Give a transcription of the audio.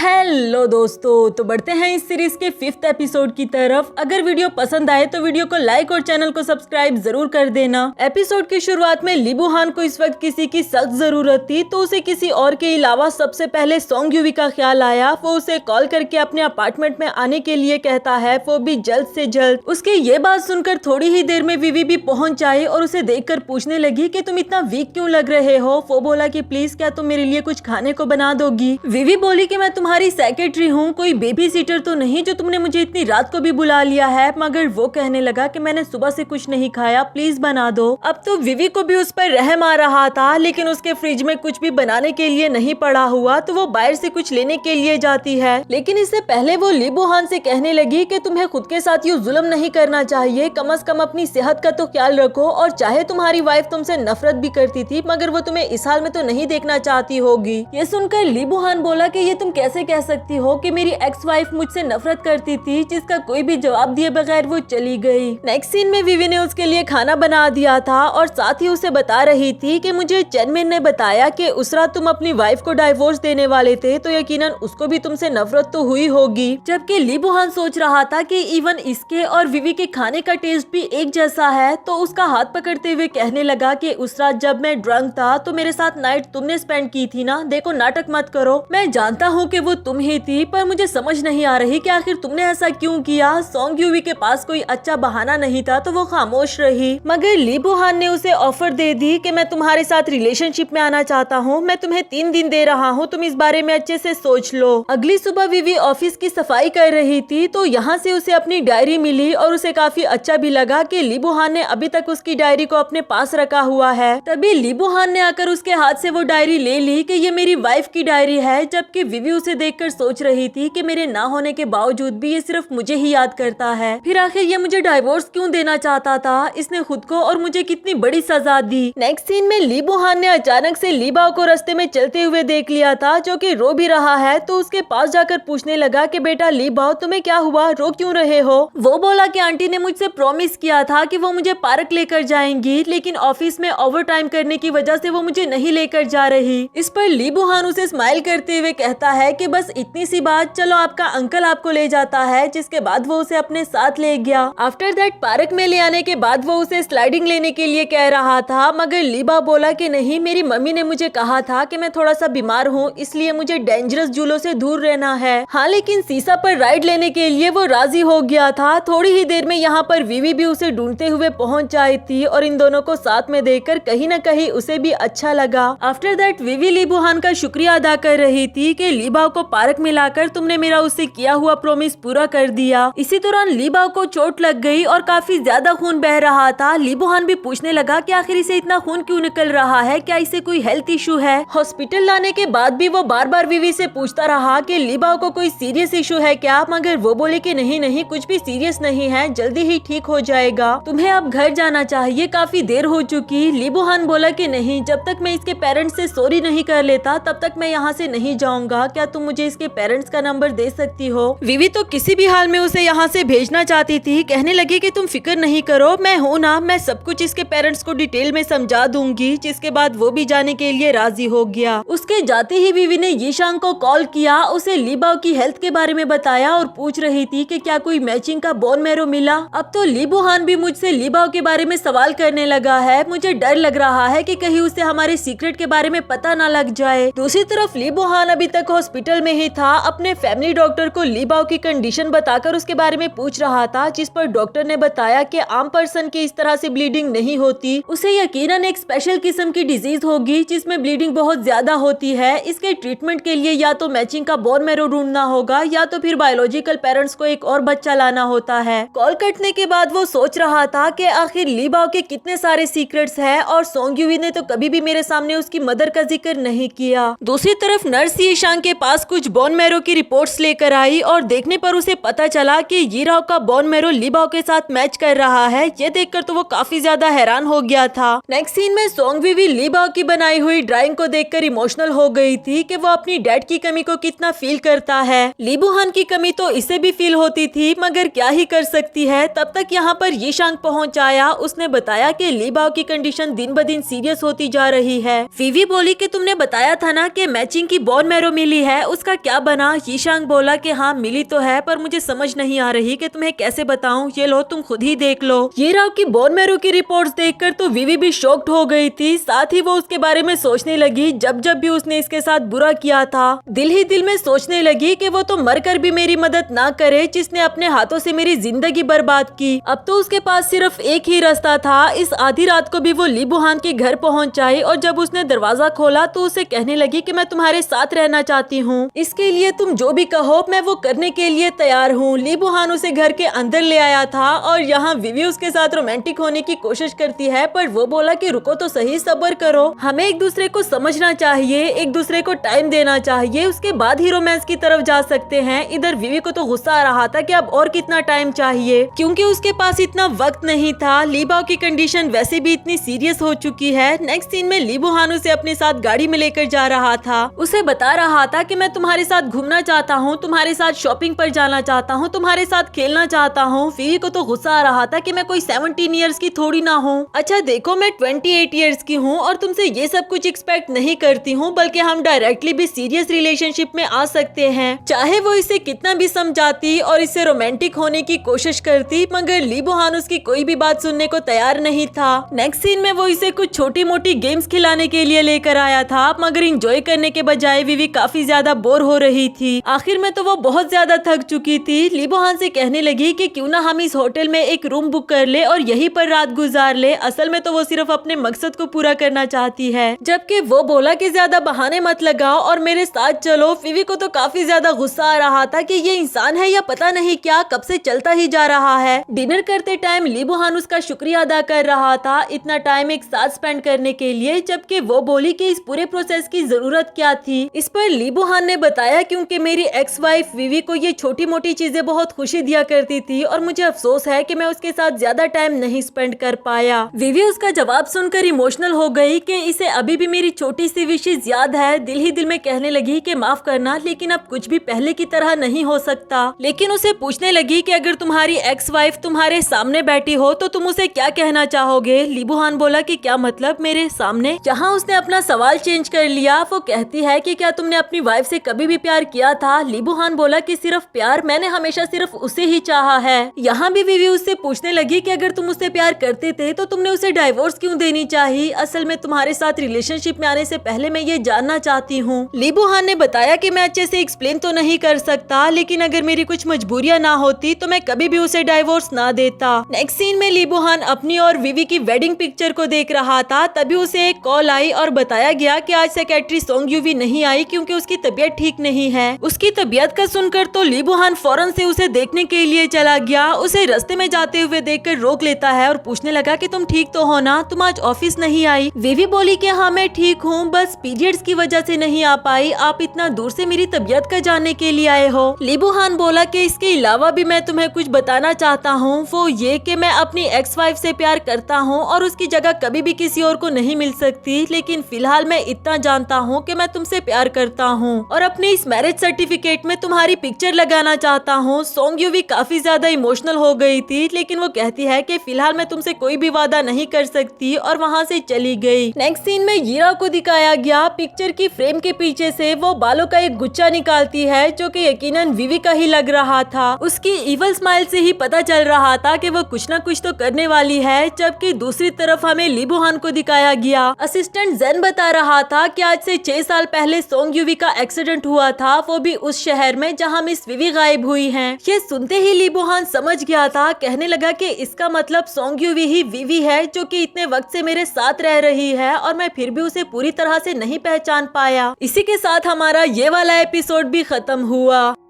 Hello दोस्तों, तो बढ़ते हैं इस सीरीज के 5th एपिसोड की तरफ। अगर वीडियो पसंद आए तो वीडियो को लाइक और चैनल को सब्सक्राइब जरूर कर देना। एपिसोड की शुरुआत में ली बू-हान को इस वक्त किसी की सख्त जरूरत थी, तो उसे किसी और के अलावा सबसे पहले सोंग यूवी का ख्याल आया। वो उसे कॉल करके अपने अपार्टमेंट में आने के लिए कहता है, वो भी जल्द से जल्द। उसकी ये बात सुनकर थोड़ी ही देर में विवी भी पहुंच आई और उसे देखकर पूछने लगी कि तुम इतना वीक क्यों लग रहे हो। वो बोला कि प्लीज क्या तुम मेरे लिए कुछ खाने को बना दोगी। विवी बोली कि मैं तुम्हारी सेक्रेटरी हूँ, कोई बेबी सीटर तो नहीं जो तुमने मुझे इतनी रात को भी बुला लिया है। मगर वो कहने लगा कि मैंने सुबह से कुछ नहीं खाया, प्लीज बना दो। अब तो विवी को भी उस पर रहम आ रहा था, लेकिन उसके फ्रिज में कुछ भी बनाने के लिए नहीं पड़ा हुआ, तो वो बाहर से कुछ लेने के लिए जाती है। लेकिन इससे पहले वो ली बू-हान से कहने लगी कि तुम्हें खुद के साथ यूँ जुल्म नहीं करना चाहिए, कम से कम अपनी सेहत का तो ख्याल रखो। और चाहे तुम्हारी वाइफ तुमसे नफरत भी करती थी, मगर वो तुम्हें इस हाल में तो नहीं देखना चाहती होगी। ये सुनकर ली बू-हान बोला कि ये तुम कैसे कह सकती हो कि मेरी एक्स वाइफ मुझसे नफरत करती थी, जिसका कोई भी जवाब दिए बगैर वो चली गई। नेक्स्ट सीन में विवी ने उसके लिए खाना बना दिया था और साथ ही उसे बता रही थी कि मुझे चेनमिन ने बताया कि उस रात तुम अपनी वाइफ को डाइवोर्स देने वाले थे, तो यकीनन उसको भी तुमसे नफरत तो हुई होगी। जबकि ली बू-हान सोच रहा था कि इवन इसके और विवी के खाने का टेस्ट भी एक जैसा है, तो उसका हाथ पकड़ते हुए कहने लगा कि उस रात जब मैं ड्रंक था तो मेरे साथ नाइट तुमने स्पेंड की थी ना। देखो नाटक मत करो, मैं जानता हूँ कि वो तुम ही थी, पर मुझे समझ नहीं आ रही कि आखिर तुमने ऐसा क्यों किया। सोंग यूवी के पास कोई अच्छा बहाना नहीं था, तो वो खामोश रही। मगर ली बू-हान ने उसे ऑफर दे दी कि मैं तुम्हारे साथ रिलेशनशिप में आना चाहता हूँ, मैं तुम्हें 3 दिन दे रहा हूँ, तुम इस बारे में अच्छे से सोच लो। अगली सुबह विवी ऑफिस की सफाई कर रही थी, तो यहाँ से उसे अपनी डायरी मिली और उसे काफी अच्छा भी लगा कि ली बू-हान ने अभी तक उसकी डायरी को अपने पास रखा हुआ है। तभी ली बू-हान ने आकर उसके हाथ से वो डायरी ले ली कि ये मेरी वाइफ की डायरी है। जबकि विवी उसे देखकर सोच रही थी कि मेरे ना होने के बावजूद भी ये सिर्फ मुझे ही याद करता है, फिर आखिर ये मुझे डाइवोर्स क्यों देना चाहता था। इसने खुद को और मुझे कितनी बड़ी सजा दी। नेक्स्ट सीन में ली बू-हान ने अचानक से ली बाओ को रास्ते में चलते हुए देख लिया था, जो कि रो भी रहा है, तो उसके पास जाकर पूछने लगा कि बेटा ली बाओ तुम्हें क्या हुआ, रो क्यों रहे हो। वो बोला कि आंटी ने मुझसे प्रॉमिस किया था कि वो मुझे पार्क लेकर जाएंगी, लेकिन ऑफिस में ओवर टाइम करने की वजह से वो मुझे नहीं लेकर जा रही। इस पर ली बू-हान उसे स्माइल करते हुए कहता है कि बस इतनी सी बात, चलो आपका अंकल आपको ले जाता है। जिसके बाद वो उसे अपने साथ ले गया। आफ्टर दैट पार्क में ले आने के बाद वो उसे स्लाइडिंग लेने के लिए कह रहा था, मगर लीबा बोला कि नहीं, मेरी मम्मी ने मुझे कहा था कि मैं थोड़ा सा बीमार हूँ, इसलिए मुझे डेंजरस झूलों से दूर रहना है। हाँ, लेकिन सीसा पर राइड लेने के लिए वो राजी हो गया था। थोड़ी ही देर में यहाँ पर विवी भी उसे ढूंढते हुए पहुँच आई थी और इन दोनों को साथ में देखकर कहीं न कहीं उसे भी अच्छा लगा। आफ्टर दैट विवी ली बू-हान का शुक्रिया अदा कर रही थी कि लीबा को पार्क में लाकर तुमने मेरा उससे किया हुआ प्रॉमिस पूरा कर दिया। इसी दौरान ली बाओ को चोट लग गई और काफी ज्यादा खून बह रहा था। ली बू-हान भी पूछने लगा कि आखिर इसे इतना खून क्यों निकल रहा है, क्या इसे कोई हेल्थ इशू है। हॉस्पिटल लाने के बाद भी वो बार बार विवी से पूछता रहा कि ली बाओ को कोई सीरियस इशू है क्या, मगर वो बोले कि नहीं कुछ भी सीरियस नहीं है, जल्दी ही ठीक हो जाएगा, तुम्हें अब घर जाना चाहिए, काफी देर हो चुकी। ली बू-हान बोला कि नहीं, जब तक मैं इसके पेरेंट्स से सॉरी नहीं कर लेता तब तक मैं यहाँ से नहीं जाऊंगा। क्या तुम मुझे इसके पेरेंट्स का नंबर दे सकती हो। विवी तो किसी भी हाल में उसे यहाँ से भेजना चाहती थी। कहने लगी कि तुम फिक्र नहीं करो, मैं हूँ ना, मैं सब कुछ इसके पेरेंट्स को डिटेल में समझा दूंगी। जिसके बाद वो भी जाने के लिए राजी हो गया। उसके जाते ही विवी ने यीशांग को कॉल किया, उसे ली बाओ की हेल्थ के बारे में बताया और पूछ रही थी कि क्या कोई मैचिंग का बोन मैरो मिला। अब तो ली बू-हान भी मुझसे ली बाओ के बारे में सवाल करने लगा है। मुझे डर लग रहा है कि कहीं उसे हमारे सीक्रेट के बारे में पता न लग जाए। दूसरी तरफ ली बू-हान अभी तक हॉस्पिटल में ही था। अपने फैमिली डॉक्टर को ली बाओ की कंडीशन बताकर उसके बारे में पूछ रहा था, जिस पर डॉक्टर ने बताया कि आम पर्सन की इस तरह से ब्लीडिंग नहीं होती, उसे यकीनन एक स्पेशल किस्म की डिजीज होगी जिसमें ब्लीडिंग बहुत ज्यादा होती है। इसके ट्रीटमेंट के लिए या तो मैचिंग का बोन मैरो ढूंढना होगा या तो फिर बायोलॉजिकल पेरेंट्स को एक और बच्चा लाना होता है। कॉल कटने के बाद वो सोच रहा था कि आखिर ली बाओ के कितने सारे सीक्रेट्स हैं और सोंग यूवी ने तो कभी भी मेरे सामने उसकी मदर का जिक्र नहीं किया। दूसरी तरफ नर्स यीशांग के पास कुछ बोन मैरो की रिपोर्ट्स लेकर आई और देखने पर उसे पता चला कि यीराओ का बोन मैरो ली बाओ के साथ मैच कर रहा है। ये देखकर तो वो काफी ज्यादा हैरान हो गया था। नेक्स्ट सीन में सोंग वीवी ली बाओ की बनाई हुई ड्राइंग को देखकर इमोशनल हो गई थी कि वो अपनी डैड की कमी को कितना फील करता है। ली बू-हान की कमी तो इसे भी फील होती थी, मगर क्या ही कर सकती है। तब तक यहाँ पर यीशांग पहुँच आया। उसने बताया कि ली बाओ की कंडीशन दिन ब दिन सीरियस होती जा रही है। वीवी बोली कि तुमने बताया था ना कि मैचिंग की बोन मैरो मिली है, उसका क्या बना? यीशांग बोला कि हाँ मिली तो है, पर मुझे समझ नहीं आ रही कि तुम्हें कैसे बताऊं। ये लो तुम खुद ही देख लो। ये राव की बोन मैरो की रिपोर्ट्स देखकर तो विवी भी शॉक्ड हो गई थी। साथ ही वो उसके बारे में सोचने लगी जब जब भी उसने इसके साथ बुरा किया था। दिल ही दिल में सोचने लगी कि वो तो मरकर भी मेरी मदद ना करे जिसने अपने हाथों से मेरी जिंदगी बर्बाद की। अब तो उसके पास सिर्फ एक ही रास्ता था। इस आधी रात को भी वो ली बुहान के घर पहुंच जाए और जब उसने दरवाजा खोला तो उसे कहने लगी कि मैं तुम्हारे साथ रहना चाहती हूँ। इसके लिए तुम जो भी कहो मैं वो करने के लिए तैयार हूँ। ली बुहान उसे घर के अंदर ले आया था और यहाँ विवी उसके साथ रोमांटिक होने की कोशिश करती है, पर वो बोला कि रुको तो सही, सब्र करो, हमें एक दूसरे को समझना चाहिए, एक दूसरे को टाइम देना चाहिए, उसके बाद ही रोमांस की तरफ जा सकते हैं। इधर विवी को तो गुस्सा आ रहा था कि अब और कितना टाइम चाहिए, क्योंकि उसके पास इतना वक्त नहीं था। ली बाओ की कंडीशन वैसे भी इतनी सीरियस हो चुकी है। नेक्स्ट सीन में ली बुहान उसे अपने साथ गाड़ी में लेकर जा रहा था। उसे बता रहा था कि मैं तुम्हारे साथ घूमना चाहता हूँ, तुम्हारे साथ शॉपिंग पर जाना चाहता हूँ, तुम्हारे साथ खेलना चाहता हूँ। विवी को तो गुस्सा आ रहा था कि मैं कोई 17 इयर्स की थोड़ी ना हूँ। अच्छा देखो मैं 28 इयर्स की हूँ और तुमसे ये सब कुछ एक्सपेक्ट नहीं करती हूँ, बल्कि हम डायरेक्टली भी सीरियस रिलेशनशिप में आ सकते हैं। चाहे वो इसे कितना भी समझाती और इससे रोमांटिक होने की कोशिश करती, मगर ली बुहान उसकी कोई भी बात सुनने को तैयार नहीं था। नेक्स्ट सीन में वो इसे कुछ छोटी मोटी गेम्स खिलाने के लिए लेकर आया था, मगर इंजॉय करने के बजाय विवी काफी ज्यादा बोर हो रही थी। आखिर में तो वो बहुत ज्यादा थक चुकी थी। ली बुहान से कहने लगी कि क्यों ना हम इस होटल में एक रूम बुक कर ले और यहीं पर रात गुजार ले। असल में तो वो सिर्फ अपने मकसद को पूरा करना चाहती है, जबकि वो बोला कि ज्यादा बहाने मत लगाओ और मेरे साथ चलो। विवी को तो काफी ज्यादा गुस्सा आ रहा था कि ये इंसान है या पता नहीं क्या, कब से चलता ही जा रहा है। डिनर करते टाइम ली बुहान उसका शुक्रिया अदा कर रहा था इतना टाइम एक साथ स्पेंड करने के लिए, जबकि वो बोली कि इस पूरे प्रोसेस की जरूरत क्या थी। इस पर ली बुहान ने बताया क्योंकि मेरी एक्स वाइफ विवी को ये छोटी मोटी चीजें बहुत खुशी दिया करती थी और मुझे अफसोस है कि मैं उसके साथ ज्यादा टाइम नहीं स्पेंड कर पाया। विवी उसका जवाब सुनकर इमोशनल हो गई कि इसे अभी भी मेरी छोटी सी विशेष याद है। दिल ही दिल में कहने लगी कि माफ करना, लेकिन अब कुछ भी पहले की तरह नहीं हो सकता। लेकिन उसे पूछने लगी कि अगर तुम्हारी एक्स वाइफ तुम्हारे सामने बैठी हो तो तुम उसे क्या कहना चाहोगे। ली बुहान बोला कि क्या मतलब मेरे सामने। जहाँ उसने अपना सवाल चेंज कर लिया। वो कहती है कि क्या तुमने अपनी वाइफ से कभी भी प्यार किया था। ली बुहान बोला कि सिर्फ प्यार, मैंने हमेशा सिर्फ उसे ही चाहा है। यहाँ भी विवी उससे पूछने लगी कि अगर तुम उससे प्यार करते थे तो तुमने उसे डाइवोर्स क्यों देनी चाहिए। असल में तुम्हारे साथ रिलेशनशिप में आने से पहले मैं ये जानना चाहती हूँ। ली बुहान ने बताया कि मैं अच्छे से एक्सप्लेन तो नहीं कर सकता, लेकिन अगर मेरी कुछ मजबूरियाँ ना होती तो मैं कभी भी उसे डाइवोर्स ना देता। नेक्स्ट सीन में ली बुहान अपनी और विवी की वेडिंग पिक्चर को देख रहा था। तभी उसे एक कॉल आई और बताया गया कि आज सेक्रेटरी सोंग यूवी नहीं आई क्योंकि उसकी तबीयत ठीक नहीं है। उसकी तबीयत का सुनकर तो ली बुहान फौरन से उसे देखने के लिए चला गया। उसे रास्ते में जाते हुए देखकर रोक लेता है और पूछने लगा कि तुम ठीक तो हो ना, तुम आज ऑफिस नहीं आई। विवी बोली कि हाँ मैं ठीक हूँ, बस पीरियड्स की वजह से नहीं आ पाई। आप इतना दूर से मेरी तबीयत का जानने के लिए आए हो। ली बुहान बोला कि इसके अलावा भी मैं तुम्हें कुछ बताना चाहता हूँ, वो ये कि मैं अपनी एक्स वाइफ से प्यार करता हूँ और उसकी जगह कभी भी किसी और को नहीं मिल सकती। लेकिन फिलहाल मैं इतना जानता हूँ कि मैं तुमसे प्यार करता हूँ और अपने इस मैरिज सर्टिफिकेट में तुम्हारी पिक्चर लगाना चाहता हूँ। सोंग यूवी काफी ज्यादा इमोशनल हो गई थी, लेकिन वो कहती है कि फिलहाल मैं तुमसे कोई भी वादा नहीं कर सकती और वहाँ से चली गई। नेक्स्ट सीन में यीरा को दिखाया गया। पिक्चर की फ्रेम के पीछे से वो बालों का एक गुच्छा निकालती है जो कि यकीनन विवी का ही लग रहा था। उसकी इवल स्माइल से ही पता चल रहा था कि वो कुछ न कुछ तो करने वाली है। जबकि दूसरी तरफ हमें ली बुहान को दिखाया गया। असिस्टेंट जेन बता रहा था कि आज से 6 साल पहले सोंग यूवी का एक्सीडेंट हुआ था, वो भी उस शहर में जहाँ मिस विवी गायब हुई हैं। ये सुनते ही ली बुहान समझ गया था। कहने लगा कि इसका मतलब सोंग यूवी ही विवी है जो कि इतने वक्त से मेरे साथ रह रही है और मैं फिर भी उसे पूरी तरह से नहीं पहचान पाया। इसी के साथ हमारा ये वाला एपिसोड भी खत्म हुआ।